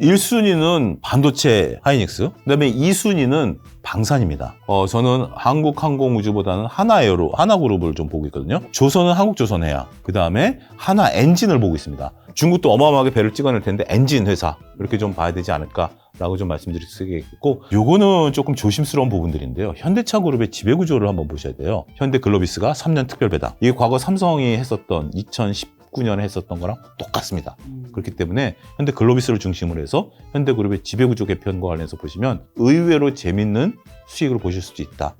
1순위는 반도체 하이닉스, 그다음에 2순위는 방산입니다. 저는 한국항공우주보다는 하나그룹을 좀 보고 있거든요. 조선은 한국조선해양, 그다음에 하나엔진을 보고 있습니다. 중국도 어마어마하게 배를 찍어낼 텐데 엔진 회사 이렇게 좀 봐야 되지 않을까라고 좀 말씀드릴 수 있겠고, 요거는 조금 조심스러운 부분들인데요. 현대차그룹의 지배구조를 한번 보셔야 돼요. 현대글로비스가 3년 특별배당, 이게 과거 삼성이 했었던 2019년에 했었던 거랑 똑같습니다. 그렇기 때문에 현대글로비스를 중심으로 해서 현대그룹의 지배구조 개편과 관련해서 보시면 의외로 재밌는 수익을 보실 수도 있다.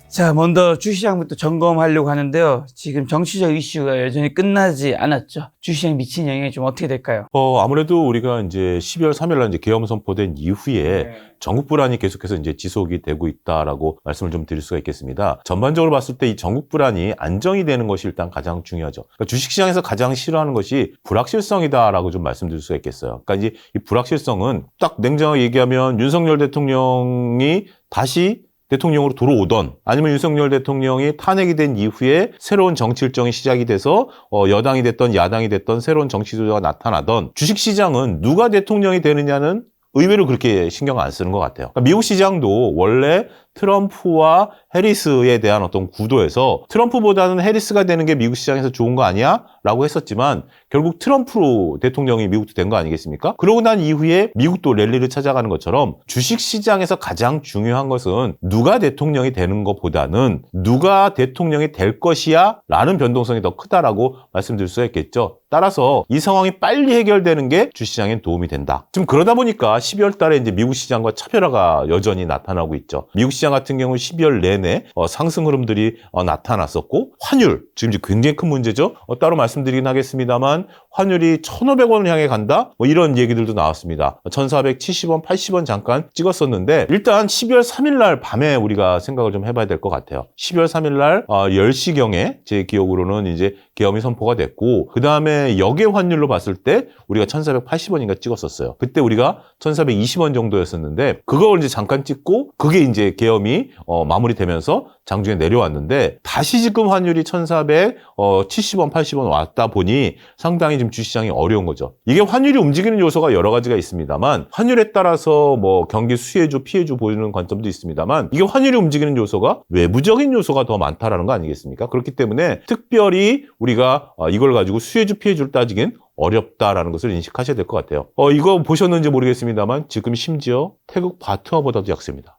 자, 먼저 주시장부터 점검하려고 하는데요. 지금 정치적 이슈가 여전히 끝나지 않았죠. 주시장에 미친 영향이 좀 어떻게 될까요? 아무래도 우리가 이제 12월 3일날 이제 계엄 선포된 이후에 전국 불안이 계속해서 이제 지속이 되고 있다라고 말씀을 좀 드릴 수가 있겠습니다. 전반적으로 봤을 때 이 전국 불안이 안정이 되는 것이 일단 가장 중요하죠. 그러니까 주식시장에서 가장 싫어하는 것이 불확실성이다라고 좀 말씀드릴 수가 있겠어요. 그러니까 이제 이 불확실성은 딱 냉정하게 얘기하면 윤석열 대통령이 다시 대통령으로 돌아오던, 아니면 윤석열 대통령이 탄핵이 된 이후에 새로운 정치 일정이 시작이 돼서 여당이 됐던 야당이 됐던 새로운 정치 지도자가 나타나던, 주식시장은 누가 대통령이 되느냐는 의외로 그렇게 신경 안 쓰는 것 같아요. 그러니까 미국 시장도 원래 트럼프와 해리스에 대한 어떤 구도에서 트럼프보다는 해리스가 되는 게 미국 시장에서 좋은 거 아니야? 라고 했었지만 결국 트럼프 대통령이 미국도 된 거 아니겠습니까? 그러고 난 이후에 미국도 랠리를 찾아가는 것처럼 주식시장에서 가장 중요한 것은 누가 대통령이 되는 것보다는 누가 대통령이 될 것이야 라는 변동성이 더 크다라고 말씀드릴 수가 있겠죠. 따라서 이 상황이 빨리 해결되는 게 주식시장에 도움이 된다. 지금 그러다 보니까 12월 달에 이제 미국 시장과 차별화가 여전히 나타나고 있죠. 미국 시장 같은 경우 12월 내내 상승 흐름들이 나타났었고, 환율 지금 이제 굉장히 큰 문제죠. 따로 말씀드리긴 하겠습니다만 환율이 1,500원을 향해 간다? 이런 얘기들도 나왔습니다. 1,470원, 80원 잠깐 찍었었는데, 일단 12월 3일 날 밤에 우리가 생각을 좀 해봐야 될 것 같아요. 12월 3일 날 10시경에 제 기억으로는 이제 계엄이 선포가 됐고, 그 다음에 역의 환율로 봤을 때 우리가 1,480원인가 찍었었어요. 그때 우리가 1,420원 정도였었는데, 그걸 이제 잠깐 찍고 그게 이제 계엄이 마무리되면서 장중에 내려왔는데, 다시 지금 환율이 1,470원, 80원 왔다 보니 상당히 지금 주시장이 어려운 거죠. 이게 환율이 움직이는 요소가 여러 가지가 있습니다만, 환율에 따라서 뭐 경기 수혜주, 피해주 보이는 관점도 있습니다만, 이게 환율이 움직이는 요소가 외부적인 요소가 더 많다라는 거 아니겠습니까? 그렇기 때문에 특별히 우리가 이걸 가지고 수혜주, 피해주를 따지긴 어렵다라는 것을 인식하셔야 될 것 같아요. 이거 보셨는지 모르겠습니다만 지금 심지어 태국 바트화보다도 약세입니다.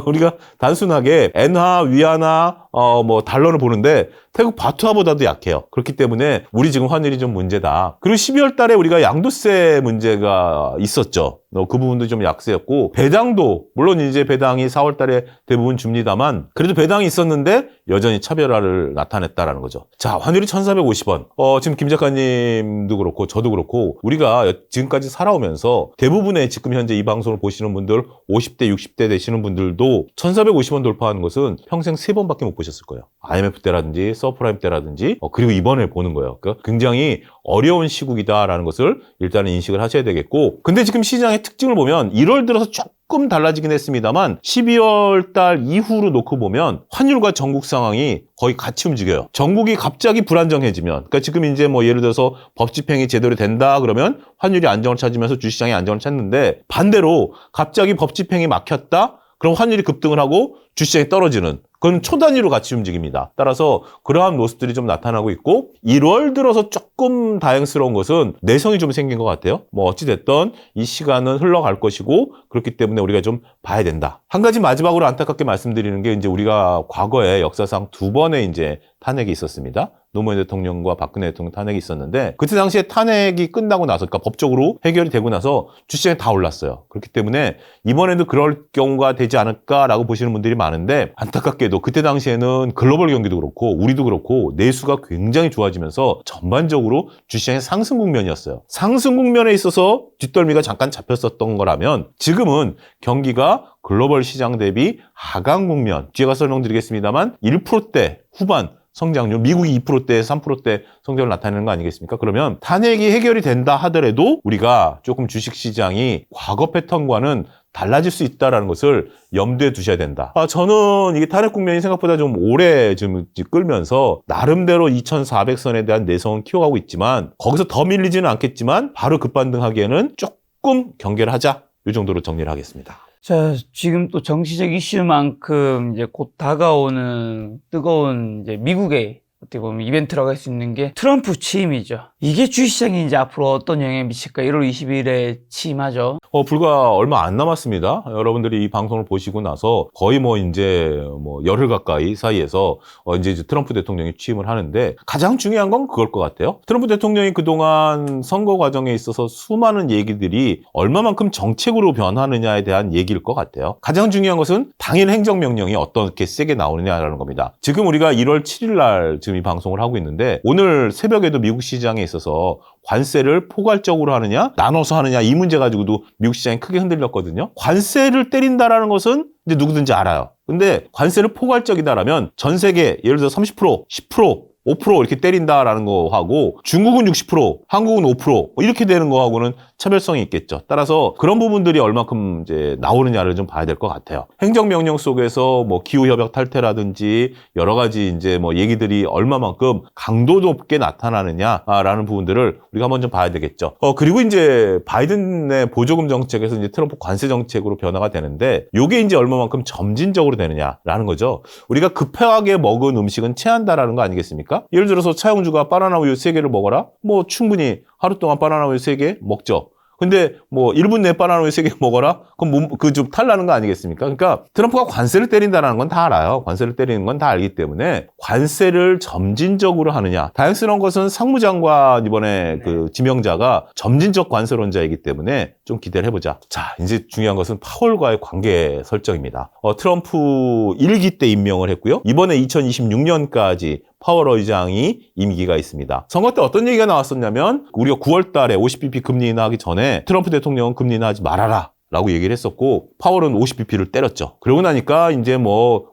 우리가 단순하게 엔화, 위안화, 뭐 달러를 보는데 태국 바트화보다도 약해요. 그렇기 때문에 우리 지금 환율이 좀 문제다. 그리고 12월 달에 우리가 양도세 문제가 있었죠. 그 부분도 좀 약세였고, 배당도 물론 이제 배당이 4월 달에 대부분 줍니다만 그래도 배당이 있었는데 여전히 차별화를 나타냈다라는 거죠. 자, 환율이 1,450원. 지금 김 작가님도 그렇고 저도 그렇고 우리가 지금까지 살아오면서 대부분의 지금 현재 이 방송을 보시는 분들 50대, 60대 되시는 분들도 1,450원 돌파하는 것은 평생 3번밖에 못 보셨을 거예요. IMF 때라든지 서프라임 때라든지 그리고 이번에 보는 거예요. 그러니까 굉장히 어려운 시국이다라는 것을 일단은 인식을 하셔야 되겠고, 근데 지금 시장의 특징을 보면 1월 들어서 조금 달라지긴 했습니다만 12월 달 이후로 놓고 보면 환율과 전국 상황이 거의 같이 움직여요. 전국이 갑자기 불안정해지면, 그러니까 지금 이제 뭐 예를 들어서 법 집행이 제대로 된다 그러면 환율이 안정을 찾으면서 주식시장이 안정을 찾는데, 반대로 갑자기 법 집행이 막혔다 그럼 환율이 급등을 하고 주식시장이 떨어지는, 그건 초단위로 같이 움직입니다. 따라서 그러한 모습들이 좀 나타나고 있고, 1월 들어서 조금 다행스러운 것은 내성이 좀 생긴 것 같아요. 뭐 어찌됐든 이 시간은 흘러갈 것이고, 그렇기 때문에 우리가 좀 봐야 된다. 한 가지 마지막으로 안타깝게 말씀드리는 게, 이제 우리가 과거에 역사상 2번의 이제 탄핵이 있었습니다. 노무현 대통령과 박근혜 대통령 탄핵이 있었는데, 그때 당시에 탄핵이 끝나고 나서, 그러니까 법적으로 해결이 되고 나서 주시장이 다 올랐어요. 그렇기 때문에 이번에도 그럴 경우가 되지 않을까라고 보시는 분들이 많은데, 안타깝게도 그때 당시에는 글로벌 경기도 그렇고 우리도 그렇고 내수가 굉장히 좋아지면서 전반적으로 주시장의 상승 국면이었어요. 상승 국면에 있어서 뒷덜미가 잠깐 잡혔었던 거라면, 지금은 경기가 글로벌 시장 대비 하강 국면, 뒤에 가서 설명드리겠습니다만 1%대 후반 성장률, 미국이 2%대, 3%대 성장을 나타내는 거 아니겠습니까? 그러면 탄핵이 해결이 된다 하더라도 우리가 조금 주식시장이 과거 패턴과는 달라질 수 있다는 것을 염두에 두셔야 된다. 저는 이게 탄핵 국면이 생각보다 좀 오래 좀 끌면서 나름대로 2,400선에 대한 내성은 키워가고 있지만 거기서 더 밀리지는 않겠지만 바로 급반등하기에는 조금 경계를 하자. 이 정도로 정리를 하겠습니다. 자, 지금 또 정치적 이슈만큼 이제 곧 다가오는 뜨거운 이제 미국의 어떻게 보면 이벤트라고 할 수 있는 게 트럼프 취임이죠. 이게 주식시장에 이제 앞으로 어떤 영향을 미칠까? 1월 20일에 취임하죠. 불과 얼마 안 남았습니다. 여러분들이 이 방송을 보시고 나서 거의 뭐 이제 열흘 가까이 사이에서 이제 트럼프 대통령이 취임을 하는데 가장 중요한 건 그걸 것 같아요. 트럼프 대통령이 그동안 선거 과정에 있어서 수많은 얘기들이 얼마만큼 정책으로 변하느냐에 대한 얘기일 것 같아요. 가장 중요한 것은 당일 행정명령이 어떻게 세게 나오느냐라는 겁니다. 지금 우리가 1월 7일 날 지금 이 방송을 하고 있는데 오늘 새벽에도 미국 시장에 있어서 관세를 포괄적으로 하느냐 나눠서 하느냐 이 문제 가지고도 미국 시장이 크게 흔들렸거든요. 관세를 때린다라는 것은 이제 누구든지 알아요. 근데 관세를 포괄적이다라면 전 세계 예를 들어 30%, 10%, 5% 이렇게 때린다라는 거하고 중국은 60%, 한국은 5% 이렇게 되는 거하고는 차별성이 있겠죠. 따라서 그런 부분들이 얼마큼 이제 나오느냐를 좀 봐야 될 것 같아요. 행정명령 속에서 기후협약 탈퇴라든지 여러 가지 이제 얘기들이 얼마만큼 강도 높게 나타나느냐라는 부분들을 우리가 한번 좀 봐야 되겠죠. 그리고 이제 바이든의 보조금 정책에서 이제 트럼프 관세 정책으로 변화가 되는데 요게 이제 얼마만큼 점진적으로 되느냐라는 거죠. 우리가 급하게 먹은 음식은 체한다라는 거 아니겠습니까? 예를 들어서 차용주가 바나나 우유 3개를 먹어라? 충분히 하루 동안 바나나 우유 3개 먹죠. 근데 1분 내에 바나나 우유 3개 먹어라? 그럼 좀 탈나는 거 아니겠습니까? 그러니까 트럼프가 관세를 때린다는 건 다 알아요. 관세를 때리는 건 다 알기 때문에 관세를 점진적으로 하느냐. 다행스러운 것은 상무장관 이번에 그 지명자가 점진적 관세론자이기 때문에 좀 기대를 해보자. 자, 이제 중요한 것은 파월과의 관계 설정입니다. 트럼프 1기 때 임명을 했고요. 이번에 2026년까지 파월 의장이 임기가 있습니다. 선거 때 어떤 얘기가 나왔었냐면 우리가 9월 달에 50bp 금리 인하하기 전에 트럼프 대통령은 금리 인하하지 말아라 라고 얘기를 했었고 파월은 50bp를 때렸죠. 그러고 나니까 이제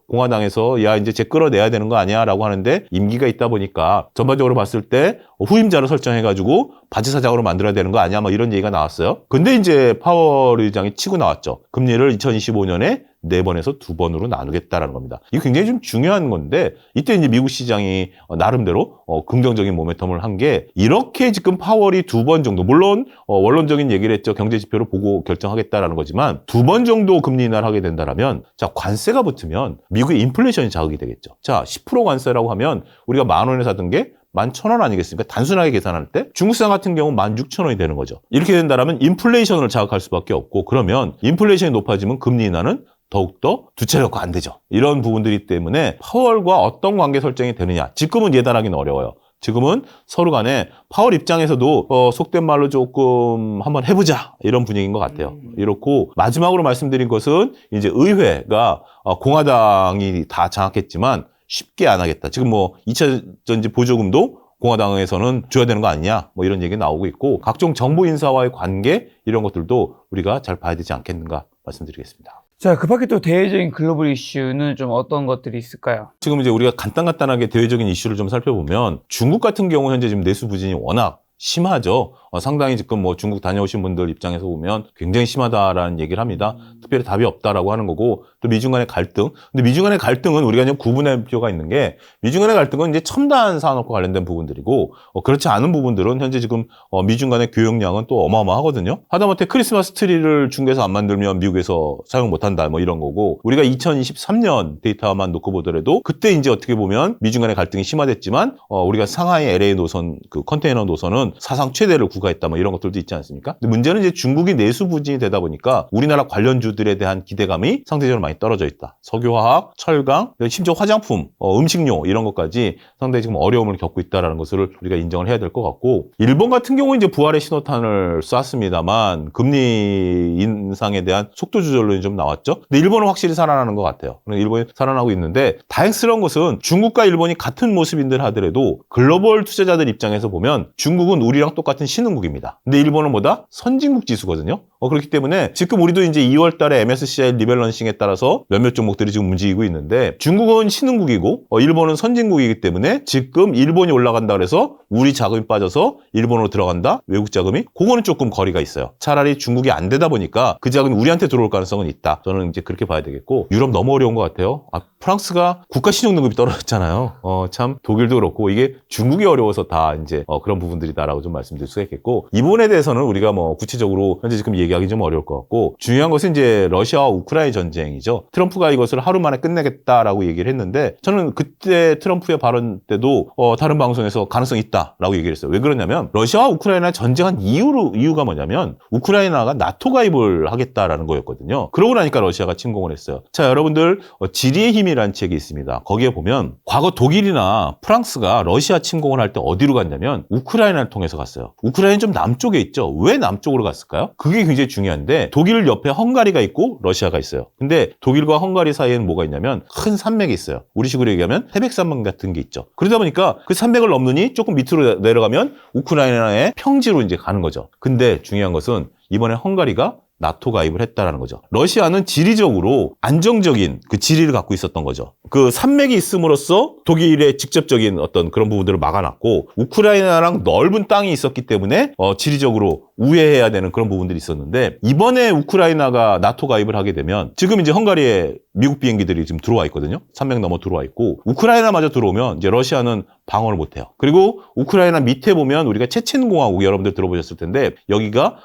공화당에서 야 이제 쟤 끌어내야 되는 거 아니야 라고 하는데 임기가 있다 보니까 전반적으로 봤을 때 후임자를 설정해가지고 바지사장으로 만들어야 되는 거 아니야 이런 얘기가 나왔어요. 근데 이제 파월 의장이 치고 나왔죠. 금리를 2025년에 4번에서 2번으로 나누겠다라는 겁니다. 이게 굉장히 좀 중요한 건데 이때 이제 미국 시장이 나름대로 긍정적인 모멘텀을 한 게 이렇게 지금 파월이 2번 정도 물론 원론적인 얘기를 했죠. 경제 지표를 보고 결정하겠다라는 거지만 2번 정도 금리 인하를 하게 된다라면 자 관세가 붙으면 미국의 인플레이션이 자극이 되겠죠. 자 10% 관세라고 하면 우리가 10,000원에 사던 게 11,000원 아니겠습니까? 단순하게 계산할 때 중국산 같은 경우 16,000원이 되는 거죠. 이렇게 된다면 인플레이션을 자극할 수밖에 없고 그러면 인플레이션이 높아지면 금리 인하는 더욱더 두차력화 안 되죠. 이런 부분들이 때문에 파월과 어떤 관계 설정이 되느냐. 지금은 예단하기는 어려워요. 지금은 서로 간에 파월 입장에서도 속된 말로 조금 한번 해보자 이런 분위기인 것 같아요. 이렇고 마지막으로 말씀드린 것은 이제 의회가 공화당이 다 장악했지만 쉽게 안 하겠다. 지금 2차 전지 보조금도 공화당에서는 줘야 되는 거 아니냐 이런 얘기 나오고 있고 각종 정부 인사와의 관계 이런 것들도 우리가 잘 봐야 되지 않겠는가 말씀드리겠습니다. 자, 그 밖에 또 대외적인 글로벌 이슈는 좀 어떤 것들이 있을까요? 지금 이제 우리가 간단하게 대외적인 이슈를 좀 살펴보면 중국 같은 경우 현재 지금 내수 부진이 워낙 심하죠. 상당히 지금 중국 다녀오신 분들 입장에서 보면 굉장히 심하다라는 얘기를 합니다. 특별히 답이 없다라고 하는 거고 또 미중 간의 갈등. 근데 미중 간의 갈등은 우리가 좀 구분할 필요가 있는 게 미중 간의 갈등은 이제 첨단 산업과 관련된 부분들이고 그렇지 않은 부분들은 현재 지금 미중 간의 교역량은 또 어마어마하거든요. 하다못해 크리스마스 트리를 중국에서 안 만들면 미국에서 사용 못한다 이런 거고 우리가 2023년 데이터만 놓고 보더라도 그때 이제 어떻게 보면 미중 간의 갈등이 심화됐지만 우리가 상하이 LA 노선 그 컨테이너 노선은 사상 최대를 구가했다 이런 것들도 있지 않습니까? 근데 문제는 이제 중국이 내수 부진이 되다 보니까 우리나라 관련주들에 대한 기대감이 상대적으로 많이 떨어져 있다. 석유화학, 철강, 심지어 화장품, 음식료 이런 것까지 상당히 지금 어려움을 겪고 있다는 것을 우리가 인정을 해야 될 것 같고 일본 같은 경우는 이제 부활의 신호탄을 쐈습니다만 금리 인상에 대한 속도 조절론이 좀 나왔죠. 근데 일본은 확실히 살아나는 것 같아요. 일본이 살아나고 있는데 다행스러운 것은 중국과 일본이 같은 모습인들 하더라도 글로벌 투자자들 입장에서 보면 중국은 우리랑 똑같은 신흥국입니다. 근데 일본은 뭐다? 선진국 지수거든요. 그렇기 때문에 지금 우리도 이제 2월 달에 MSCI 리밸런싱에 따라서 몇몇 종목들이 지금 움직이고 있는데 중국은 신흥국이고 일본은 선진국이기 때문에 지금 일본이 올라간다 그래서 우리 자금이 빠져서 일본으로 들어간다. 외국 자금이. 그거는 조금 거리가 있어요. 차라리 중국이 안 되다 보니까 그 자금이 우리한테 들어올 가능성은 있다. 저는 이제 그렇게 봐야 되겠고 유럽 너무 어려운 것 같아요. 프랑스가 국가 신용 등급이 떨어졌잖아요. 참 독일도 그렇고 이게 중국이 어려워서 다 이제 그런 부분들이다라고 좀 말씀드릴 수가 있겠고 이 부분에 대해서는 우리가 뭐 구체적으로 현재 지금 얘기하기 좀 어려울 것 같고 중요한 것은 이제 러시아와 우크라이나 전쟁이죠. 트럼프가 이것을 하루 만에 끝내겠다라고 얘기를 했는데 저는 그때 트럼프의 발언 때도 다른 방송에서 가능성이 있다라고 얘기를 했어요. 왜 그러냐면 러시아와 우크라이나 전쟁한 이유가 뭐냐면 우크라이나가 나토 가입을 하겠다라는 거였거든요. 그러고 나니까 러시아가 침공을 했어요. 자, 여러분들 지리의 힘이라는 책이 있습니다. 거기에 보면 과거 독일이나 프랑스가 러시아 침공을 할 때 어디로 갔냐면 우크라이나를 통해서 갔어요. 우크라이나는 좀 남쪽에 있죠. 왜 남쪽으로 갔을까요? 그게 굉장히 중요한데 독일 옆에 헝가리가 있고 러시아가 있어요. 근데 독일과 헝가리 사이에는 뭐가 있냐면 큰 산맥이 있어요. 우리식으로 얘기하면 태백산맥 같은 게 있죠. 그러다 보니까 그 산맥을 넘느니 조금 밑으로 내려가면 우크라이나의 평지로 이제 가는 거죠. 근데 중요한 것은 이번에 헝가리가 나토 가입을 했다라는 거죠. 러시아는 지리적으로 안정적인 그 지리를 갖고 있었던 거죠. 그 산맥이 있음으로써 독일의 직접적인 어떤 그런 부분들을 막아놨고 우크라이나랑 넓은 땅이 있었기 때문에 지리적으로 우회해야 되는 그런 부분들이 있었는데 이번에 우크라이나가 나토 가입을 하게 되면 지금 이제 헝가리에 미국 비행기들이 지금 들어와 있거든요. 산맥 넘어 들어와 있고 우크라이나마저 들어오면 이제 러시아는 방어를 못해요. 그리고 우크라이나 밑에 보면 우리가 체첸공화국 여러분들 들어보셨을 텐데 여기가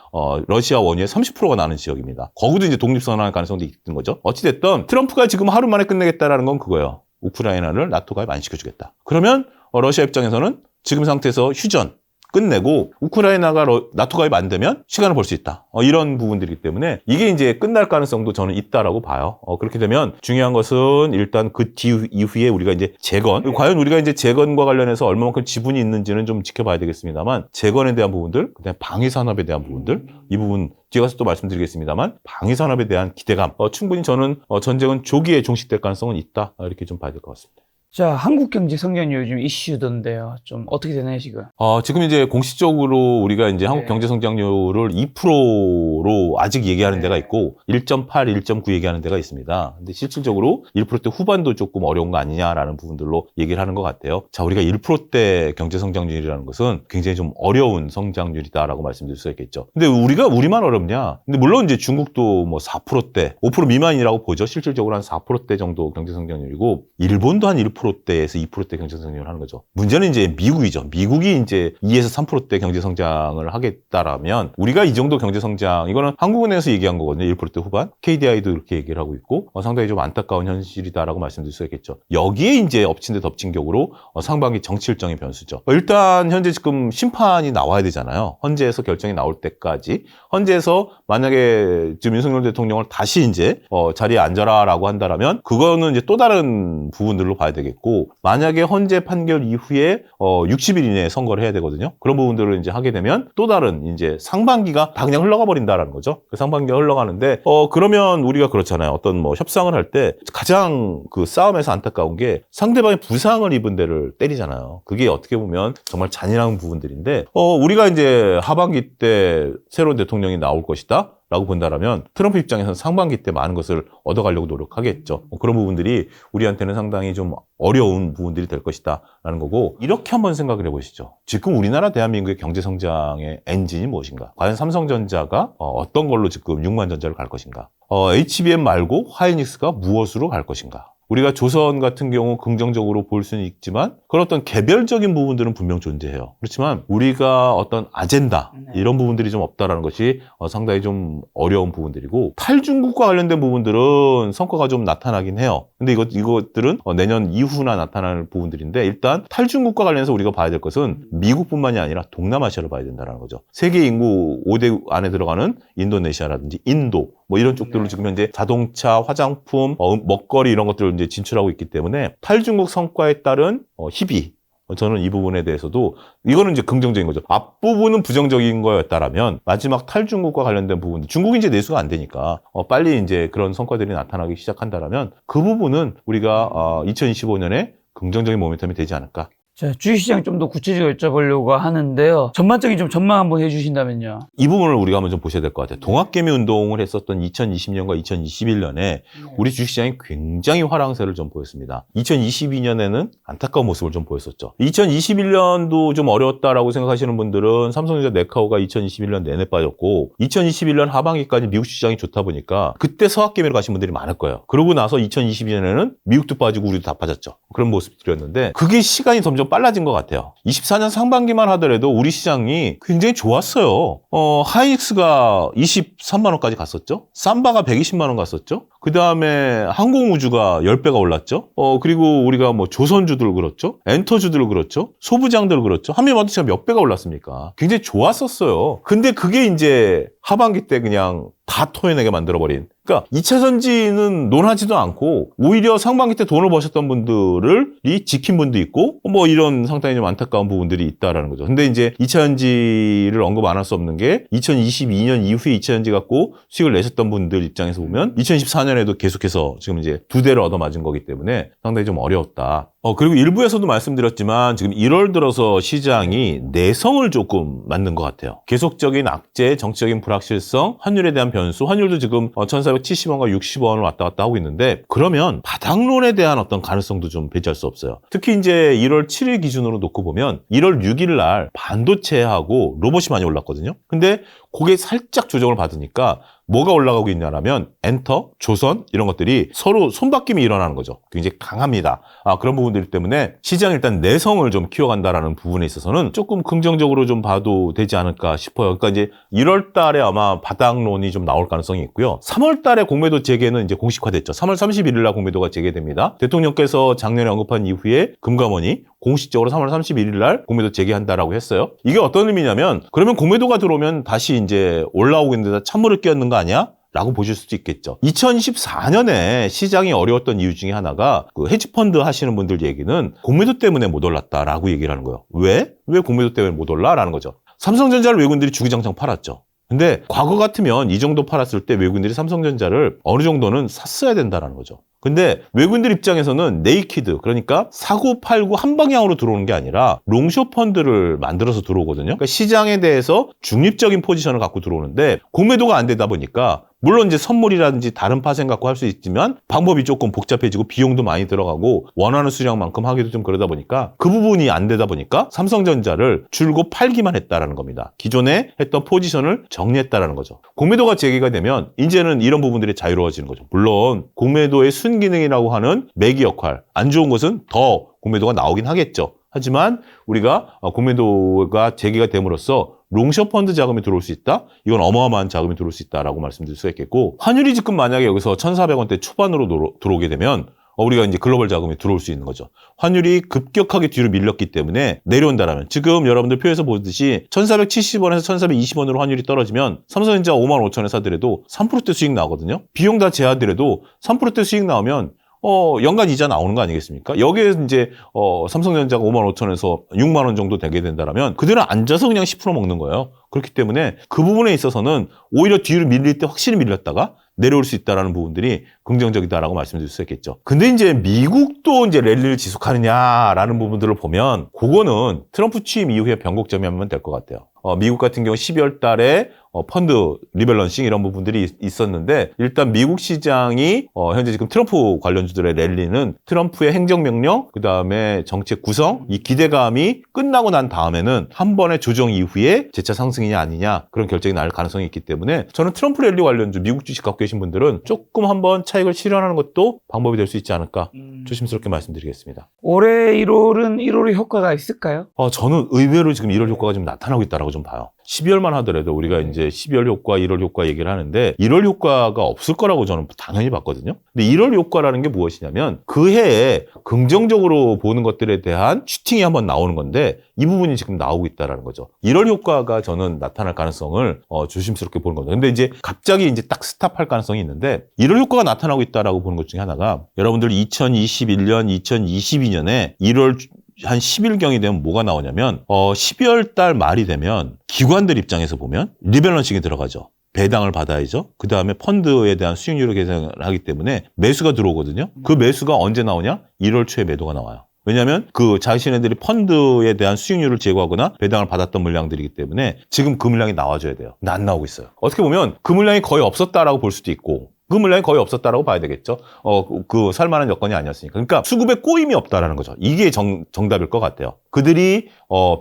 러시아 원유의 30%가 나는 지역입니다. 거기도 이제 독립선언할 가능성도 있는 거죠. 어찌됐든 트럼프가 지금 하루 만에 끝내겠다라는 건 그거예요. 우크라이나를 나토 가입 안 시켜주겠다. 그러면 러시아 입장에서는 지금 상태에서 휴전 끝내고 우크라이나가 나토 가입 안 되면 시간을 벌 수 있다. 이런 부분들이기 때문에 이게 이제 끝날 가능성도 저는 있다라고 봐요. 그렇게 되면 중요한 것은 일단 그 이후에 우리가 이제 재건, 과연 우리가 이제 재건과 관련해서 얼마만큼 지분이 있는지는 좀 지켜봐야 되겠습니다만 재건에 대한 부분들, 그다음에 방위 산업에 대한 부분들, 이 부분 뒤에 가서 또 말씀드리겠습니다만 방위 산업에 대한 기대감, 충분히 저는 전쟁은 조기에 종식될 가능성은 있다. 이렇게 좀 봐야 될 것 같습니다. 자, 한국 경제 성장률 요즘 이슈던데요. 좀 어떻게 되나요, 지금? 지금 이제 공식적으로 우리가 이제 한국 경제 성장률을 2%로 아직 얘기하는 데가 있고 1.8, 1.9 얘기하는 데가 있습니다. 근데 실질적으로 1%대 후반도 조금 어려운 거 아니냐라는 부분들로 얘기를 하는 것 같아요. 자, 우리가 1%대 경제 성장률이라는 것은 굉장히 좀 어려운 성장률이다라고 말씀드릴 수가 있겠죠. 근데 우리만 어렵냐? 근데 물론 이제 중국도 뭐 4%대, 5% 미만이라고 보죠. 실질적으로 한 4%대 정도 경제 성장률이고 일본도 한 1%대에서 2%대 경제 성장을 하는 거죠. 문제는 이제 미국이죠. 미국이 이제 2에서 3%대 경제 성장을 하겠다라면 우리가 이 정도 경제 성장, 이거는 한국은행에서 얘기한 거거든요. 1%대 후반. KDI도 이렇게 얘기를 하고 있고 상당히 좀 안타까운 현실이다라고 말씀드릴 수 있겠죠. 여기에 이제 엎친 데 덮친 격으로 상반기 정치 일정의 변수죠. 일단 현재 지금 심판이 나와야 되잖아요. 헌재에서 결정이 나올 때까지. 헌재에서 만약에 지금 윤석열 대통령을 다시 이제 자리에 앉아라라고 한다라면 그거는 이제 또 다른 부분들로 봐야 되겠고 만약에 헌재 판결 이후에 60일 이내에 선거를 해야 되거든요. 그런 부분들을 이제 하게 되면 또 다른 이제 상반기가 다 그냥 흘러가 버린다라는 거죠. 그 상반기가 흘러가는데 그러면 우리가 그렇잖아요. 어떤 뭐 협상을 할 때 가장 그 싸움에서 안타까운 게 상대방이 부상을 입은 데를 때리잖아요. 그게 어떻게 보면 정말 잔인한 부분들인데 우리가 이제 하반기 때 새로운 대통령이 나올 것이다. 라고 본다라면 트럼프 입장에서는 상반기 때 많은 것을 얻어가려고 노력하겠죠. 그런 부분들이 우리한테는 상당히 좀 어려운 부분들이 될 것이다 라는 거고 이렇게 한번 생각을 해보시죠. 지금 우리나라 대한민국의 경제성장의 엔진이 무엇인가? 과연 삼성전자가 어떤 걸로 지금 6만 전자를 갈 것인가? HBM 말고 하이닉스가 무엇으로 갈 것인가? 우리가 조선 같은 경우 긍정적으로 볼 수는 있지만 그런 어떤 개별적인 부분들은 분명 존재해요. 그렇지만 우리가 어떤 아젠다 이런 부분들이 좀 없다라는 것이 상당히 좀 어려운 부분들이고 탈중국과 관련된 부분들은 성과가 좀 나타나긴 해요. 근데 이것들은 내년 이후나 나타날 부분들인데 일단 탈중국과 관련해서 우리가 봐야 될 것은 미국뿐만이 아니라 동남아시아를 봐야 된다는 거죠. 세계 인구 5대 안에 들어가는 인도네시아라든지 인도 뭐 이런 쪽들로 지금 현재 자동차, 화장품, 먹거리 이런 것들을 이제 진출하고 있기 때문에 탈중국 성과에 따른 희비 저는 이 부분에 대해서도 이거는 이제 긍정적인 거죠. 앞부분은 부정적인 거였다라면 마지막 탈중국과 관련된 부분 중국이 이제 내수가 안 되니까 빨리 이제 그런 성과들이 나타나기 시작한다라면 그 부분은 우리가 2025년에 긍정적인 모멘텀이 되지 않을까 자, 주식시장 좀 더 구체적으로 여쭤보려고 하는데요. 전반적인 좀 전망 한번 해주신다면요. 이 부분을 우리가 한번 좀 보셔야 될 것 같아요. 동학개미 운동을 했었던 2020년과 2021년에 우리 주식시장이 굉장히 화랑세를 좀 보였습니다. 2022년에는 안타까운 모습을 좀 보였었죠. 2021년도 좀 어려웠다라고 생각하시는 분들은 삼성전자 네카오가 2021년 내내 빠졌고 2021년 하반기까지 미국 시장이 좋다 보니까 그때 서학개미로 가신 분들이 많을 거예요. 그러고 나서 2022년에는 미국도 빠지고 우리도 다 빠졌죠. 그런 모습들이었는데 그게 시간이 점점 빨라진 것 같아요. 24년 상반기만 하더라도 우리 시장이 굉장히 좋았어요. 하이닉스가 23만 원까지 갔었죠. 삼바가 120만 원 갔었죠. 그 다음에 항공우주가 10배가 올랐죠. 그리고 우리가 뭐 조선주들 그렇죠. 엔터주들 그렇죠. 소부장들 그렇죠. 한미반도체가 몇 배가 올랐습니까? 굉장히 좋았었어요. 근데 그게 이제 하반기 때 그냥 다 토해내게 만들어버린. 그러니까 2차 전지는 논하지도 않고 오히려 상반기 때 돈을 버셨던 분들이 지킨 분도 있고 뭐 이런 상당히 좀 안타까운 부분들이 있다라는 거죠. 근데 이제 2차 전지를 언급 안 할 수 없는 게 2022년 이후에 2차 전지 갖고 수익을 내셨던 분들 입장에서 보면 2014년에도 계속해서 지금 이제 두 대를 얻어맞은 거기 때문에 상당히 좀 어려웠다. 그리고 일부에서도 말씀드렸지만 지금 1월 들어서 시장이 내성을 조금 만든 것 같아요. 계속적인 악재, 정치적인 불확실성, 환율에 대한 변수, 환율도 지금 1470원과 60원을 왔다 갔다 하고 있는데 그러면 바닥론에 대한 어떤 가능성도 좀 배제할 수 없어요. 특히 이제 1월 7일 기준으로 놓고 보면 1월 6일 날 반도체하고 로봇이 많이 올랐거든요. 근데 그게 살짝 조정을 받으니까 뭐가 올라가고 있냐라면 엔터, 조선 이런 것들이 서로 손바뀜이 일어나는 거죠. 굉장히 강합니다. 그런 부분들 때문에 시장이 일단 내성을 좀 키워간다라는 부분에 있어서는 조금 긍정적으로 좀 봐도 되지 않을까 싶어요. 그러니까 이제 1월 달에 아마 바닥론이 좀 나올 가능성이 있고요. 3월 달에 공매도 재개는 이제 공식화됐죠. 3월 31일 날 공매도가 재개됩니다. 대통령께서 작년에 언급한 이후에 금감원이 공식적으로 3월 31일 날 공매도 재개한다라고 했어요. 이게 어떤 의미냐면 그러면 공매도가 들어오면 다시 이제 올라오겠는데 찬물을 끼얹는 거 아니야? 라고 보실 수도 있겠죠. 2014년에 시장이 어려웠던 이유 중에 하나가 그 헤지펀드 하시는 분들 얘기는 공매도 때문에 못 올랐다라고 얘기를 하는 거예요. 왜? 왜 공매도 때문에 못 올라? 라는 거죠. 삼성전자를 외국인들이 주기장창 팔았죠. 근데 과거 같으면 이 정도 팔았을 때 외국인들이 삼성전자를 어느 정도는 샀어야 된다는 거죠. 근데 외국인들 입장에서는 네이키드, 그러니까 사고 팔고 한 방향으로 들어오는 게 아니라 롱숏 펀드를 만들어서 들어오거든요. 그러니까 시장에 대해서 중립적인 포지션을 갖고 들어오는데 공매도가 안 되다 보니까 물론 이제 선물이라든지 다른 파생 갖고 할 수 있지만 방법이 조금 복잡해지고 비용도 많이 들어가고 원하는 수량만큼 하기도 좀 그러다 보니까 그 부분이 안 되다 보니까 삼성전자를 줄고 팔기만 했다라는 겁니다. 기존에 했던 포지션을 정리했다라는 거죠. 공매도가 재개가 되면 이제는 이런 부분들이 자유로워지는 거죠. 물론 공매도의 순기능이라고 하는 매기 역할, 안 좋은 것은 더 공매도가 나오긴 하겠죠. 하지만 우리가 공매도가 재개가 됨으로써 롱숏 펀드 자금이 들어올 수 있다? 이건 어마어마한 자금이 들어올 수 있다라고 말씀드릴 수가 있겠고, 환율이 지금 만약에 여기서 1,400원대 초반으로 들어오게 되면 우리가 이제 글로벌 자금이 들어올 수 있는 거죠. 환율이 급격하게 뒤로 밀렸기 때문에 내려온다라면 지금 여러분들 표에서 보듯이 1,470원에서 1,420원으로 환율이 떨어지면 삼성전자 55,000원 사더라도 3%대 수익 나오거든요. 비용 다 제하더라도 3%대 수익 나오면 연간 이자 나오는 거 아니겠습니까? 여기에 이제, 삼성전자가 55,000원에서 6만원 정도 되게 된다면 그들은 앉아서 그냥 10% 먹는 거예요. 그렇기 때문에 그 부분에 있어서는 오히려 뒤로 밀릴 때 확실히 밀렸다가 내려올 수 있다라는 부분들이 긍정적이다라고 말씀드릴 수 있겠죠. 근데 이제 미국도 이제 랠리를 지속하느냐라는 부분들을 보면 그거는 트럼프 취임 이후에 변곡점이 하면 될 것 같아요. 미국 같은 경우 12월 달에 펀드 리밸런싱 이런 부분들이 있었는데 일단 미국 시장이 현재 지금 트럼프 관련주들의 랠리는 트럼프의 행정명령 그다음에 정책 구성 이 기대감이 끝나고 난 다음에는 한 번의 조정 이후에 재차 상승이냐 아니냐 그런 결정이 날 가능성이 있기 때문에 저는 트럼프 랠리 관련주 미국 주식 갖고 계신 분들은 조금 한번 차익을 실현하는 것도 방법이 될 수 있지 않을까 조심스럽게 말씀드리겠습니다. 올해 1월은 1월의 효과가 있을까요? 저는 의외로 지금 1월 효과가 좀 나타나고 있다라고 좀 봐요. 12월만 하더라도 우리가 이제 12월 효과, 1월 효과 얘기를 하는데 1월 효과가 없을 거라고 저는 당연히 봤거든요. 근데 1월 효과라는 게 무엇이냐면 그 해에 긍정적으로 보는 것들에 대한 슈팅이 한번 나오는 건데 이 부분이 지금 나오고 있다라는 거죠. 1월 효과가 저는 나타날 가능성을 조심스럽게 보는 겁니다. 근데 이제 갑자기 이제 딱 스탑할 가능성이 있는데 1월 효과가 나타나고 있다라고 보는 것 중에 하나가 여러분들 2021년, 2022년에 1월 한 10일경이 되면 뭐가 나오냐면 12월 달 말이 되면 기관들 입장에서 보면 리밸런싱이 들어가죠. 배당을 받아야죠. 그 다음에 펀드에 대한 수익률을 계산을 하기 때문에 매수가 들어오거든요. 그 매수가 언제 나오냐? 1월 초에 매도가 나와요. 왜냐하면 그 자신네들이 펀드에 대한 수익률을 제고하거나 배당을 받았던 물량들이기 때문에 지금 그 물량이 나와줘야 돼요. 근데 안 나오고 있어요. 어떻게 보면 그 물량이 거의 없었다라고 볼 수도 있고 그 물량이 거의 없었다라고 봐야 되겠죠. 그 살만한 여건이 아니었으니까. 그러니까 수급에 꼬임이 없다라는 거죠. 이게 정답일 것 같아요. 그들이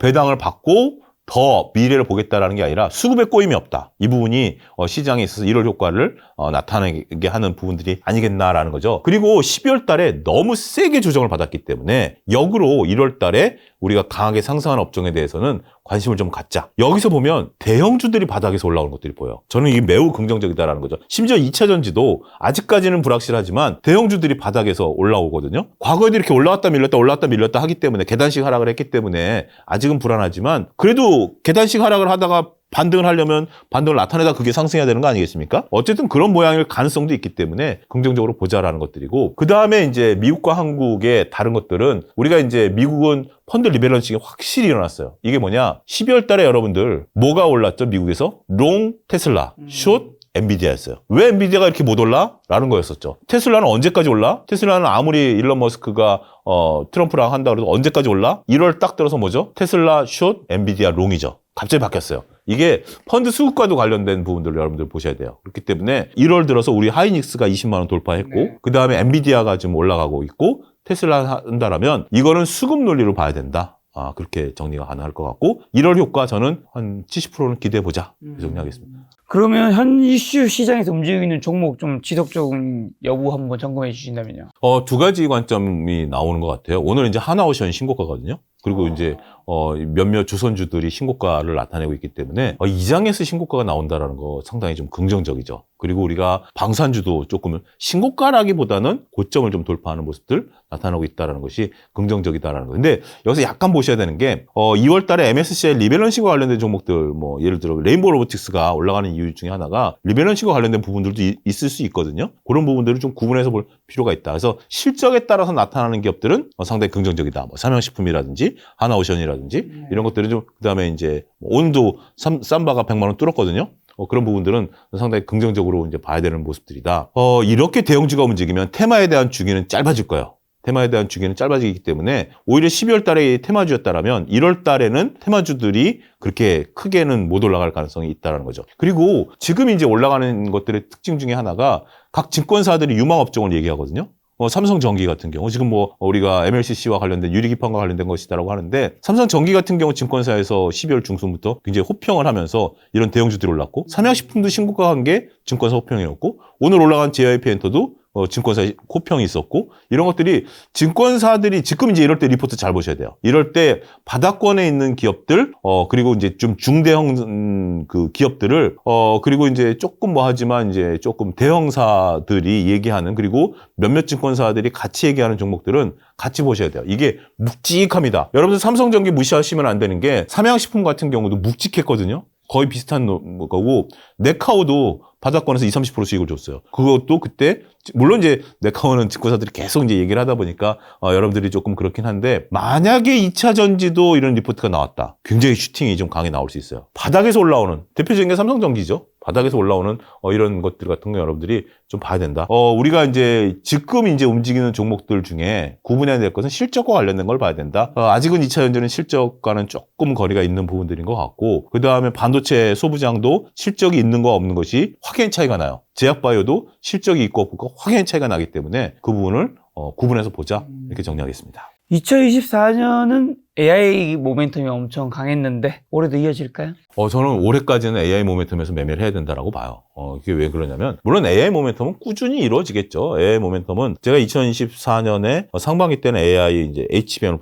배당을 받고 더 미래를 보겠다라는 게 아니라 수급에 꼬임이 없다. 이 부분이 시장에 있어서 이럴 효과를 나타내게 하는 부분들이 아니겠나라는 거죠. 그리고 12월 달에 너무 세게 조정을 받았기 때문에 역으로 1월 달에 우리가 강하게 상승한 업종에 대해서는 관심을 좀 갖자. 여기서 보면 대형주들이 바닥에서 올라오는 것들이 보여요. 저는 이게 매우 긍정적이다라는 거죠. 심지어 2차 전지도 아직까지는 불확실하지만 대형주들이 바닥에서 올라오거든요. 과거에도 이렇게 올라왔다 밀렸다 올라왔다 밀렸다 하기 때문에 계단식 하락을 했기 때문에 아직은 불안하지만 그래도 계단식 하락을 하다가 반등을 하려면 반등을 나타내다 그게 상승해야 되는 거 아니겠습니까? 어쨌든 그런 모양일 가능성도 있기 때문에 긍정적으로 보자라는 것들이고, 그 다음에 이제 미국과 한국의 다른 것들은 우리가 이제 미국은 펀드 리밸런싱이 확실히 일어났어요. 이게 뭐냐? 12월 달에 여러분들 뭐가 올랐죠? 미국에서? 롱 테슬라, 숏 엔비디아였어요. 왜 엔비디아가 이렇게 못 올라? 라는 거였었죠. 테슬라는 언제까지 올라? 테슬라는 아무리 일론 머스크가 트럼프랑 한다 그래도 언제까지 올라? 1월 딱 들어서 뭐죠? 테슬라 숏, 엔비디아 롱이죠. 갑자기 바뀌었어요. 이게 펀드 수급과도 관련된 부분들을 여러분들 보셔야 돼요. 그렇기 때문에 1월 들어서 우리 하이닉스가 20만 원 돌파했고 네. 그 다음에 엔비디아가 지금 올라가고 있고 테슬라 한다라면 이거는 수급 논리로 봐야 된다. 그렇게 정리가 가능할 것 같고 1월 효과 저는 한 70%는 기대해보자. 그 정리하겠습니다. 그러면 현 이슈 시장에서 움직이고 있는 종목 좀 지속적인 여부 한번 점검해 주신다면요. 두 가지 관점이 나오는 것 같아요. 오늘 이제 하나오션 신고가거든요. 그리고 이제 몇몇 조선주들이 신고가를 나타내고 있기 때문에 이 장에서 신고가가 나온다라는 거 상당히 좀 긍정적이죠. 그리고 우리가 방산주도 조금 신고가라기보다는 고점을 좀 돌파하는 모습들 나타나고 있다는 것이 긍정적이다라는 거. 근데 여기서 약간 보셔야 되는 게 2월 달에 MSCI 리밸런싱과 관련된 종목들, 뭐 예를 들어 레인보우 로보틱스가 올라가는 이유 중에 하나가 리밸런싱과 관련된 부분들도 있을 수 있거든요. 그런 부분들을 좀 구분해서 볼 필요가 있다. 그래서 실적에 따라서 나타나는 기업들은 상당히 긍정적이다. 뭐 삼양식품이라든지 하나오션이라든지 이런 것들은 좀, 그다음에 이제 오늘도 삼바가 100만 원 뚫었거든요. 그런 부분들은 상당히 긍정적으로 이제 봐야 되는 모습들이다. 이렇게 대형주가 움직이면 테마에 대한 주기는 짧아질 거예요. 테마에 대한 주기는 짧아지기 때문에 오히려 12월 달에 테마주였다라면 1월 달에는 테마주들이 그렇게 크게는 못 올라갈 가능성이 있다는 거죠. 그리고 지금 이제 올라가는 것들의 특징 중에 하나가 각 증권사들이 유망업종을 얘기하거든요. 삼성전기 같은 경우 지금 뭐 우리가 MLCC와 관련된 유리기판과 관련된 것이다라고 하는데 삼성전기 같은 경우 증권사에서 12월 중순부터 굉장히 호평을 하면서 이런 대형주들이 올랐고 삼양식품도 신고가 한 게 증권사 호평이었고 오늘 올라간 JYP엔터도 증권사 호평이 있었고 이런 것들이 증권사들이 지금 이제 이럴 때 리포트 잘 보셔야 돼요. 이럴 때 바닥권에 있는 기업들 그리고 이제 좀 중대형 그 기업들을 그리고 이제 조금 뭐 하지만 이제 조금 대형사들이 얘기하는 그리고 몇몇 증권사들이 같이 얘기하는 종목들은 같이 보셔야 돼요. 이게 묵직합니다. 여러분들 삼성전기 무시하시면 안 되는 게 삼양식품 같은 경우도 묵직했거든요. 거의 비슷한 거고 네카오도 바닥권에서 20-30% 수익을 줬어요. 그것도 그때 물론 이제 네카오는 증권사들이 계속 이제 얘기를 하다 보니까 여러분들이 조금 그렇긴 한데 만약에 2차 전지도 이런 리포트가 나왔다. 굉장히 슈팅이 좀 강하게 나올 수 있어요. 바닥에서 올라오는 대표적인 게 삼성전기죠. 바닥에서 올라오는 이런 것들 같은 거 여러분들이 좀 봐야 된다. 우리가 이제 지금 이제 움직이는 종목들 중에 구분해야 될 것은 실적과 관련된 걸 봐야 된다. 아직은 2차 전지는 실적과는 조금 거리가 있는 부분들인 것 같고 그 다음에 반도체 소부장도 실적이 있는 거 없는 것이 확연히 차이가 나요. 제약바이오도 실적이 있고 없고 확연히 차이가 나기 때문에 그 부분을 구분해서 보자 이렇게 정리하겠습니다. 2024년은 AI 모멘텀이 엄청 강했는데 올해도 이어질까요? 저는 올해까지는 AI 모멘텀에서 매매를 해야 된다라고 봐요. 이게 왜 그러냐면 물론 AI 모멘텀은 꾸준히 이루어지겠죠. AI 모멘텀은 제가 2024년에 상반기 때는 AI 이제 HBM을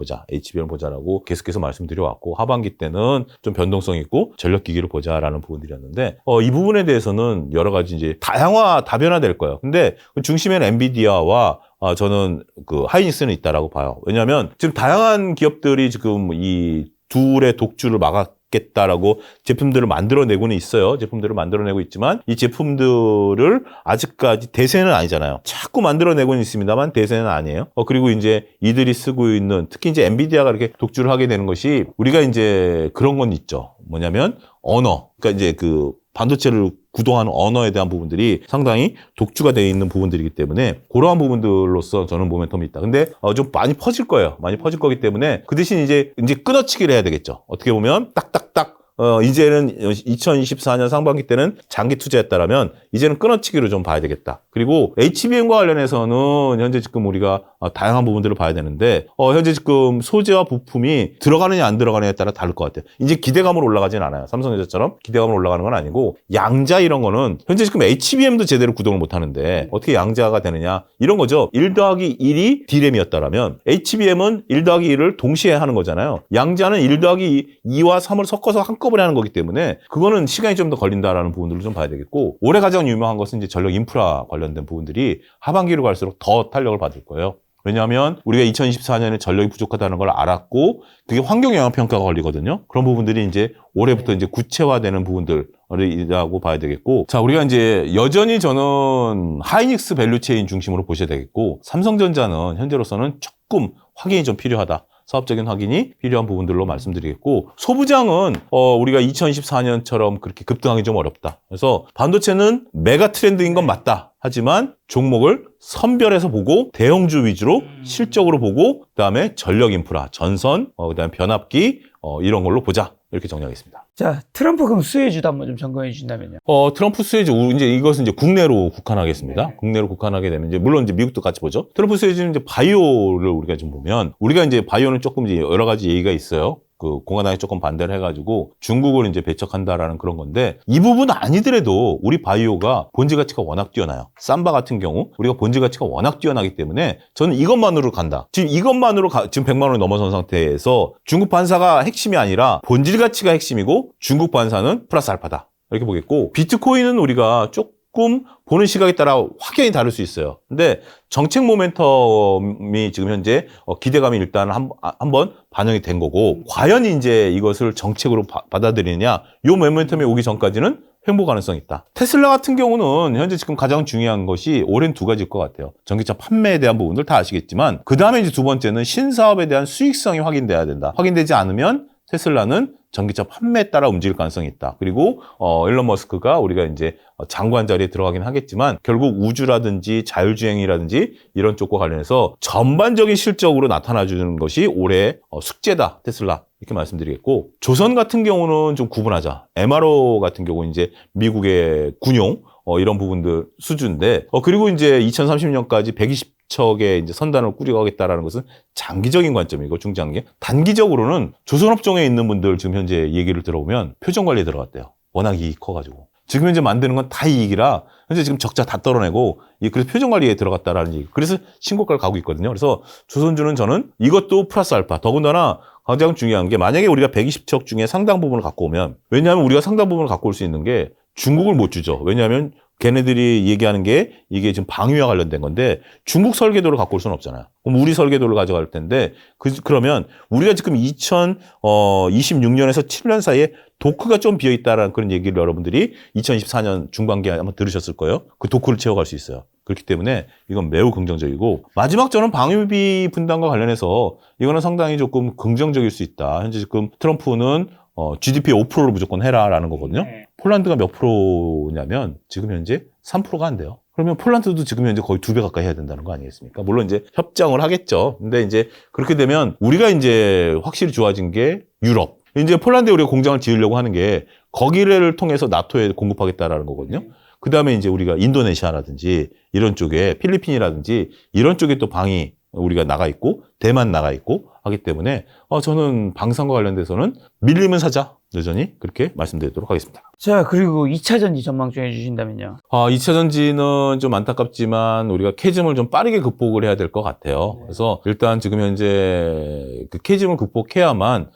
보자라고 계속해서 말씀드려왔고 하반기 때는 좀 변동성 있고 전력기기를 보자라는 부분들이었는데 이 부분에 대해서는 여러 가지 이제 다변화될 거예요. 근데 그 중심에는 엔비디아와 저는 그 하이닉스는 있다라고 봐요. 왜냐하면 지금 다양한 기업들이 지금 이 둘의 독주를 막았겠다라고 제품들을 만들어내고는 있어요. 제품들을 만들어내고 있지만 이 제품들을 아직까지 대세는 아니잖아요. 자꾸 만들어내고는 있습니다만 대세는 아니에요. 그리고 이제 이들이 쓰고 있는 특히 이제 엔비디아가 이렇게 독주를 하게 되는 것이 우리가 이제 그런 건 있죠. 뭐냐면 언어. 그러니까 이제 그 반도체를 구동하는 언어에 대한 부분들이 상당히 독주가 되어 있는 부분들이기 때문에 그러한 부분들로서 저는 모멘텀이 있다. 근데 좀 많이 퍼질 거예요. 많이 퍼질 거기 때문에 그 대신 이제 끊어치기를 해야 되겠죠. 어떻게 보면 딱딱딱 이제는 2024년 상반기 때는 장기 투자했다라면 이제는 끊어치기로 좀 봐야 되겠다. 그리고 HBM과 관련해서는 현재 지금 우리가 다양한 부분들을 봐야 되는데 현재 지금 소재와 부품이 들어가느냐 안 들어가느냐에 따라 다를 것 같아요. 이제 기대감으로 올라가진 않아요. 삼성전자처럼 기대감으로 올라가는 건 아니고 양자 이런 거는 현재 지금 HBM도 제대로 구동을 못 하는데 어떻게 양자가 되느냐 이런 거죠. 1 더하기 1이 D램이었다라면 HBM은 1 더하기 1을 동시에 하는 거잖아요. 양자는 1 더하기 2와 3을 섞어서 한꺼번에 하는 거기 때문에 그거는 시간이 좀 더 걸린다라는 부분들을 좀 봐야 되겠고 올해 가장 유명한 것은 이제 전력 인프라 관련된 부분들이 하반기로 갈수록 더 탄력을 받을 거예요. 왜냐하면 우리가 2024년에 전력이 부족하다는 걸 알았고 그게 환경 영향 평가가 걸리거든요. 그런 부분들이 이제 올해부터 이제 구체화되는 부분들이라고 봐야 되겠고 자 우리가 이제 여전히 저는 하이닉스 밸류체인 중심으로 보셔야 되겠고 삼성전자는 현재로서는 조금 확인이 좀 필요하다. 사업적인 확인이 필요한 부분들로 말씀드리겠고 소부장은 우리가 2024년처럼 그렇게 급등하기 좀 어렵다. 그래서 반도체는 메가 트렌드인 건 맞다. 하지만 종목을 선별해서 보고 대형주 위주로 실적으로 보고 그다음에 전력 인프라, 전선, 그다음에 변압기 이런 걸로 보자. 이렇게 정리하겠습니다. 자, 트럼프 그럼 수혜주도 한번 좀 점검해 주신다면요. 트럼프 수혜주, 이제 이것은 이제 국내로 국한하겠습니다. 네. 국내로 국한하게 되면 이제, 물론 이제 미국도 같이 보죠. 트럼프 수혜주는 이제 바이오를 우리가 좀 보면, 우리가 이제 바이오는 조금 이제 여러 가지 얘기가 있어요. 그 공화당이 조금 반대를 해가지고 중국을 이제 배척한다라는 그런 건데 이 부분 아니더라도 우리 바이오가 본질 가치가 워낙 뛰어나요. 삼바 같은 경우 우리가 본질 가치가 워낙 뛰어나기 때문에 저는 이것만으로 간다. 지금 이것만으로 지금 100만 원이 넘어선 상태에서 중국 반사가 핵심이 아니라 본질 가치가 핵심이고 중국 반사는 플러스 알파다. 이렇게 보겠고 비트코인은 우리가 조금 보는 시각에 따라 확연히 다를 수 있어요. 근데 정책 모멘텀이 지금 현재 기대감이 일단 한번 반영이 된 거고 과연 이제 이것을 정책으로 받아들이느냐 이 모멘텀이 오기 전까지는 횡보 가능성이 있다. 테슬라 같은 경우는 현재 지금 가장 중요한 것이 올해는 두 가지일 것 같아요. 전기차 판매에 대한 부분들 다 아시겠지만 그 다음에 이제 두 번째는 신사업에 대한 수익성이 확인돼야 된다. 확인되지 않으면 테슬라는 전기차 판매에 따라 움직일 가능성이 있다. 그리고 일론 머스크가 우리가 이제 장관 자리에 들어가긴 하겠지만 결국 우주라든지 자율주행이라든지 이런 쪽과 관련해서 전반적인 실적으로 나타나주는 것이 올해 숙제다. 테슬라. 이렇게 말씀드리겠고 조선 같은 경우는 좀 구분하자. MRO 같은 경우 이제 미국의 군용 이런 부분들 수준인데 그리고 이제 2030년까지 120척의 이제 선단을 꾸려가겠다라는 것은 장기적인 관점이고 중장기. 단기적으로는 조선업종에 있는 분들 지금 현재 얘기를 들어보면 표정 관리에 들어갔대요. 워낙 이익이 커가지고. 지금 현재 만드는 건 다 이익이라 현재 지금 적자 다 떨어내고 그래서 표정 관리에 들어갔다라는 얘기. 그래서 신고가를 가고 있거든요. 그래서 조선주는 저는 이것도 플러스 알파. 더군다나 가장 중요한 게 만약에 우리가 120척 중에 상당 부분을 갖고 오면 왜냐하면 우리가 상당 부분을 갖고 올 수 있는 게 중국을 못 주죠. 왜냐하면 걔네들이 얘기하는 게 이게 지금 방위와 관련된 건데 중국 설계도를 갖고 올 수는 없잖아요. 그럼 우리 설계도를 가져갈 텐데 그러면 우리가 지금 2026년에서 7년 사이에 도크가 좀 비어있다라는 그런 얘기를 여러분들이 2024년 중반기에 한번 들으셨을 거예요. 그 도크를 채워갈 수 있어요. 그렇기 때문에 이건 매우 긍정적이고 마지막 저는 방위비 분담과 관련해서 이거는 상당히 조금 긍정적일 수 있다. 현재 지금 트럼프는 GDP 5%를 무조건 해라라는 거거든요. 폴란드가 몇 프로냐면 지금 현재 3%가 안 돼요. 그러면 폴란드도 지금 현재 거의 2배 가까이 해야 된다는 거 아니겠습니까? 물론 이제 협정을 하겠죠. 근데 이제 그렇게 되면 우리가 이제 확실히 좋아진 게 유럽. 이제 폴란드에 우리가 공장을 지으려고 하는 게 거기를 통해서 나토에 공급하겠다라는 거거든요. 그 다음에 이제 우리가 인도네시아라든지 이런 쪽에 필리핀이라든지 이런 쪽에 또 방위 우리가 나가 있고 대만 나가 있고 하기 때문에 저는 방산과 관련돼서는 밀리면 사자 여전히 그렇게 말씀드리도록 하겠습니다. 자, 그리고 2차 전지 전망 좀 해주신다면요. 2차 전지는 좀 안타깝지만 우리가 캐즘을 좀 빠르게 극복을 해야 될 것 같아요. 그래서 일단 지금 현재 그 캐즘을 극복해야만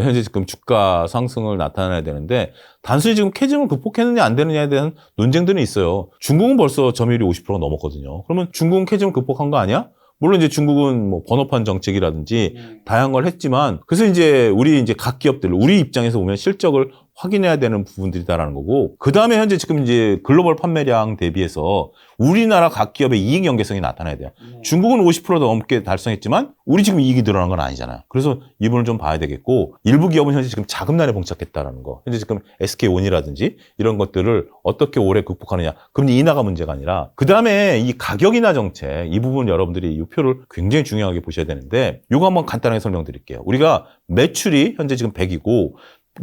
현재 지금 주가 상승을 나타내야 되는데 단순히 지금 캐즘을 극복했느냐 안 되느냐에 대한 논쟁들은 있어요. 중국은 벌써 점유율이 50%가 넘었거든요. 그러면 중국은 캐즘을 극복한 거 아니야? 물론 이제 중국은 뭐 번호판 정책이라든지 다양한 걸 했지만 그래서 이제 우리 이제 각 기업들 우리 입장에서 보면 실적을 확인해야 되는 부분들이다라는 거고, 그 다음에 현재 지금 이제 글로벌 판매량 대비해서 우리나라 각 기업의 이익 연계성이 나타나야 돼요. 중국은 50%도 넘게 달성했지만 우리 지금 이익이 늘어난 건 아니잖아요. 그래서 이 부분을 좀 봐야 되겠고, 일부 기업은 현재 지금 자금난에 봉착했다라는 거. 현재 지금 SK온이라든지 이런 것들을 어떻게 올해 극복하느냐. 금리 인하가 문제가 아니라, 그 다음에 이 가격 인하 정책, 이 부분 여러분들이 이 표를 굉장히 중요하게 보셔야 되는데, 이거 한번 간단하게 설명드릴게요. 우리가 매출이 현재 지금 100이고,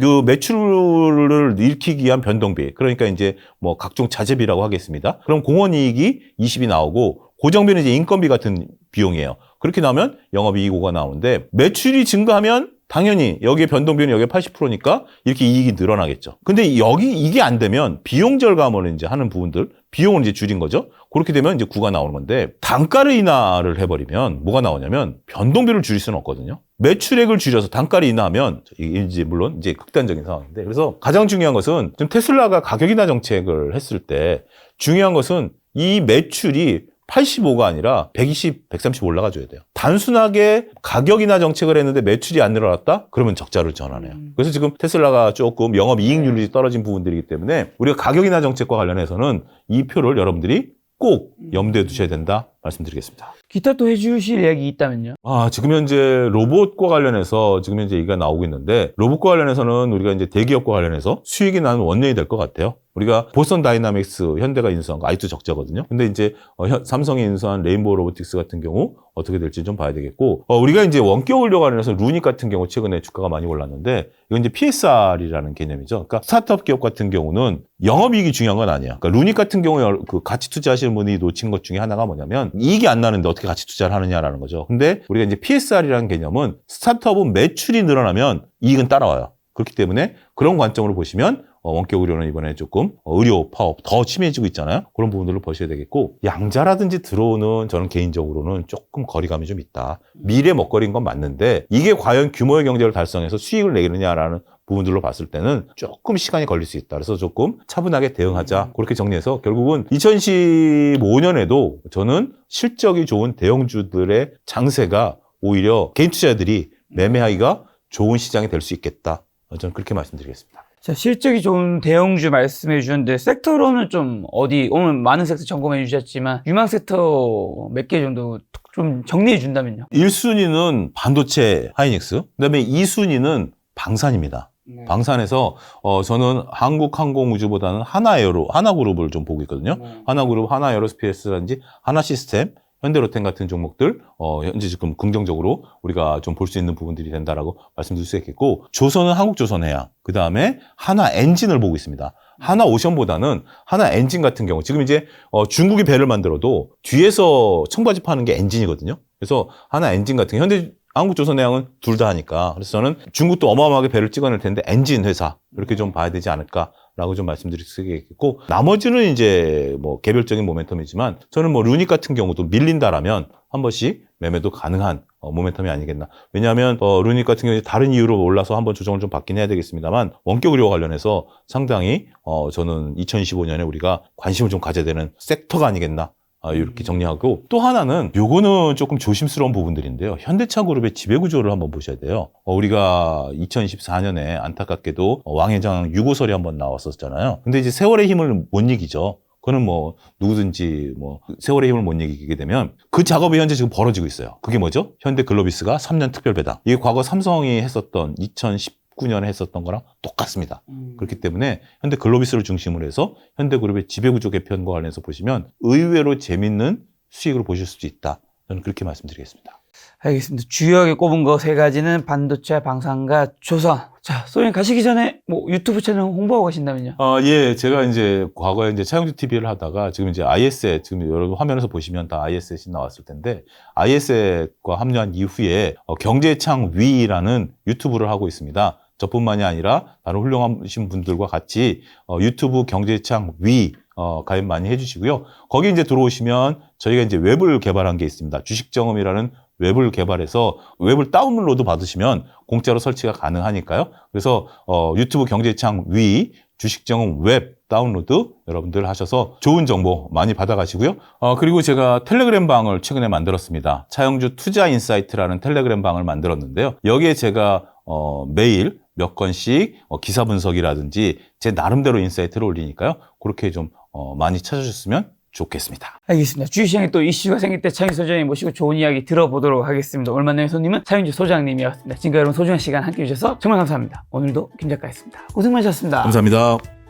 그 매출을 일으키기 위한 변동비, 그러니까 이제 뭐 각종 자재비라고 하겠습니다. 그럼 공원이익이 20이 나오고, 고정비는 이제 인건비 같은 비용이에요. 그렇게 나오면 영업이익 5가 나오는데, 매출이 증가하면 당연히 여기에 변동비는 여기에 80%니까 이렇게 이익이 늘어나겠죠. 근데 여기 이게 안 되면 비용 절감을 이제 하는 부분들, 비용을 이제 줄인 거죠. 그렇게 되면 이제 9가 나오는 건데, 단가를 인하를 해버리면 뭐가 나오냐면 변동비를 줄일 수는 없거든요. 매출액을 줄여서 단가를 인하하면 이게 이제 물론 이제 극단적인 상황인데, 그래서 가장 중요한 것은 지금 테슬라가 가격 인하 정책을 했을 때 중요한 것은 이 매출이 85가 아니라 120, 130 올라가줘야 돼요. 단순하게 가격 인하 정책을 했는데 매출이 안 늘어났다? 그러면 적자를 전환해요. 그래서 지금 테슬라가 조금 영업이익률이 떨어진 부분들이기 때문에 우리가 가격 인하 정책과 관련해서는 이 표를 여러분들이 꼭 염두에 두셔야 된다 말씀드리겠습니다. 기타 또 해주실 이야기 있다면요? 지금 현재 로봇과 관련해서 지금 현재 얘기가 나오고 있는데, 로봇과 관련해서는 우리가 이제 대기업과 관련해서 수익이 나는 원년이 될 것 같아요. 우리가 보스턴 다이나믹스, 현대가 인수한 거 아직도 적자거든요. 근데 이제 삼성이 인수한 레인보우 로보틱스 같은 경우 어떻게 될지 좀 봐야 되겠고, 우리가 이제 원격 의료 관련해서 루닉 같은 경우 최근에 주가가 많이 올랐는데, 이건 이제 PSR이라는 개념이죠. 그러니까 스타트업 기업 같은 경우는 영업이익이 중요한 건 아니야. 그러니까 루닉 같은 경우에 그 가치 투자하시는 분이 놓친 것 중에 하나가 뭐냐면, 이익이 안 나는데 어떻게 가치 투자를 하느냐라는 거죠. 근데 우리가 이제 PSR이라는 개념은 스타트업은 매출이 늘어나면 이익은 따라와요. 그렇기 때문에 그런 관점으로 보시면 원격 의료는 이번에 조금 의료 파업 더 심해지고 있잖아요. 그런 부분들을 보셔야 되겠고, 양자라든지 드로우는 저는 개인적으로는 조금 거리감이 좀 있다. 미래 먹거리인 건 맞는데 이게 과연 규모의 경제를 달성해서 수익을 내느냐라는 부분들로 봤을 때는 조금 시간이 걸릴 수 있다. 그래서 조금 차분하게 대응하자. 그렇게 정리해서 결국은 2015년에도 저는 실적이 좋은 대형주들의 장세가 오히려 개인 투자자들이 매매하기가 좋은 시장이 될 수 있겠다. 저는 그렇게 말씀드리겠습니다. 자, 실적이 좋은 대형주 말씀해 주셨는데, 섹터로는 좀 어디, 오늘 많은 섹터 점검해 주셨지만, 유망 섹터 몇 개 정도 좀 정리해 준다면요? 1순위는 반도체 하이닉스, 그 다음에 2순위는 방산입니다. 네. 방산에서 저는 한국항공우주보다는 하나그룹을 좀 보고 있거든요. 하나그룹, 하나에어로스페이스라든지 하나시스템, 현대로템 같은 종목들 현재 지금 긍정적으로 우리가 좀 볼 수 있는 부분들이 된다라고 말씀드릴 수 있겠고, 조선은 한국조선해양, 그 다음에 하나엔진을 보고 있습니다. 하나오션보다는 하나엔진 같은 경우 지금 이제 중국이 배를 만들어도 뒤에서 청바지 파는 게 엔진이거든요. 그래서 하나엔진 같은 경우 현대 한국조선해양은 둘 다 하니까, 그래서 저는 중국도 어마어마하게 배를 찍어낼 텐데 엔진 회사 이렇게 좀 봐야 되지 않을까라고 좀 말씀드릴 수 있겠고, 나머지는 이제 뭐 개별적인 모멘텀이지만 저는 뭐 루닉 같은 경우도 밀린다라면 한 번씩 매매도 가능한 모멘텀이 아니겠나. 왜냐하면 루닉 같은 경우에 다른 이유로 올라서 한번 조정을 좀 받긴 해야 되겠습니다만, 원격 의료와 관련해서 상당히 저는 2025년에 우리가 관심을 좀 가져야 되는 섹터가 아니겠나. 이렇게 정리하고, 또 하나는 요거는 조금 조심스러운 부분들인데요. 현대차 그룹의 지배구조를 한번 보셔야 돼요. 우리가 2024년에 안타깝게도 왕 회장 유고설이 한번 나왔었잖아요. 근데 이제 세월의 힘을 못 이기죠. 그거는 뭐 누구든지 뭐 세월의 힘을 못 이기게 되면 그 작업이 현재 지금 벌어지고 있어요. 그게 뭐죠? 현대글로비스가 3년 특별배당. 이게 과거 삼성이 했었던 2019년에 했었던 거랑 똑같습니다. 그렇기 때문에 현대글로비스를 중심으로 해서 현대그룹의 지배구조 개편과 관련해서 보시면 의외로 재밌는 수익을 보실 수도 있다. 저는 그렇게 말씀드리겠습니다. 알겠습니다. 주요하게 꼽은 거 세 가지는 반도체, 방산과 조선. 자, 소장님 가시기 전에 뭐 유튜브 채널 홍보하고 가신다면요? 예, 제가 이제 과거에 이제 차영주 TV를 하다가 지금 이제 IS에 지금 여러분 화면에서 보시면 다 IS이 나왔을 텐데, IS과 합류한 이후에 경제창 위라는 유튜브를 하고 있습니다. 저뿐만이 아니라 다른 훌륭하신 분들과 같이 유튜브 경제창 위 가입 많이 해주시고요. 거기 이제 들어오시면 저희가 이제 웹을 개발한 게 있습니다. 주식정음이라는 웹을 개발해서 웹을 다운로드 받으시면 공짜로 설치가 가능하니까요. 그래서 유튜브 경제창 위 주식정음 웹 다운로드 여러분들 하셔서 좋은 정보 많이 받아가시고요. 그리고 제가 텔레그램 방을 최근에 만들었습니다. 차영주 투자 인사이트라는 텔레그램 방을 만들었는데요. 여기에 제가 매일 몇 건씩 기사 분석이라든지 제 나름대로 인사이트를 올리니까요. 그렇게 좀 많이 찾아주셨으면 좋겠습니다. 알겠습니다. 주식시장에 또 이슈가 생길 때 차윤주 소장님 모시고 좋은 이야기 들어보도록 하겠습니다. 오늘 만나는 손님은 차윤주 소장님이었습니다. 지금까지 여러분 소중한 시간 함께 해주셔서 정말 감사합니다. 오늘도 김 작가였습니다. 고생 많으셨습니다. 감사합니다.